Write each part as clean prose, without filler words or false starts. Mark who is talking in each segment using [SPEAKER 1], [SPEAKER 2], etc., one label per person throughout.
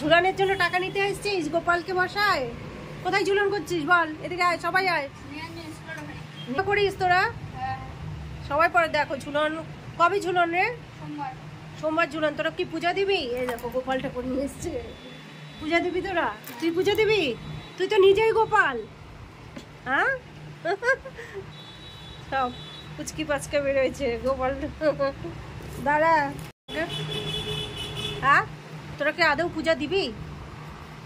[SPEAKER 1] ঝুলানের জন্য টাকা নিতে আসছিস? গোপালকে বসায় কোথায় ঝুলন করছিস বল? এদিকে আয়, সবাই আয়। করিস তোরা সবাই? পরে দেখো ঝুলন কবে ঝুলন রে? সোমবার ঝুলন। তোরা কি পূজা দিবি? এই দেখো গোপাল ঠাকুর নিয়ে এসছে। পূজা দিবি তোরা? তুই পূজা দিবি? তুই তো নিজেই গোপাল। হ্যাঁ সব পুচকি পাচকা বেরোয়েছে গোপাল। দাঁড়া, হ্যাঁ তোরা কি আদৌ পূজা দিবি?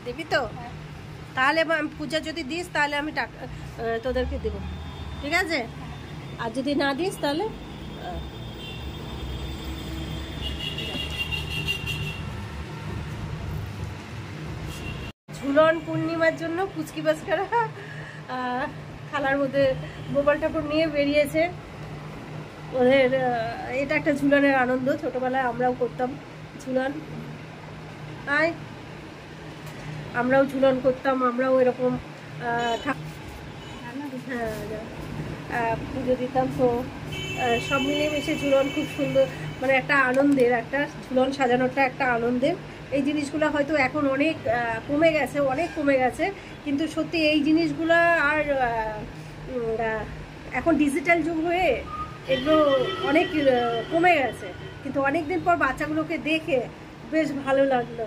[SPEAKER 1] দিবি তো? তাহলে পূজা যদি দিস তাহলে আমি টাকা তোদেরকে দেবো, ঠিক আছে? আর যদি না দিস তাহলে ঝুলন পূর্ণিমার জন্য পুচকি বাচ্চারা থালার মধ্যে গোপাল ঠাকুর নিয়ে বেরিয়েছে। ওদের এটা একটা ঝুলনের আনন্দ। ছোটবেলায় আমরাও করতাম ঝুলন। আয়, আমরাও ঝুলন করতাম, আমরাও এরকম হ্যাঁ পুজো দিতাম। তো সব মিলিয়ে মিশে ঝুলন খুব সুন্দর, মানে একটা আনন্দের, একটা ঝুলন সাজানোটা একটা আনন্দের। এই জিনিসগুলো হয়তো এখন অনেক কমে গেছে, অনেক কমে গেছে, কিন্তু সত্যি এই জিনিসগুলো আর এখন ডিজিটাল যুগ হয়ে এগুলো অনেক কমে গেছে। কিন্তু অনেক দিন পর বাচ্চাগুলোকে দেখে বেশ ভালো লাগলো।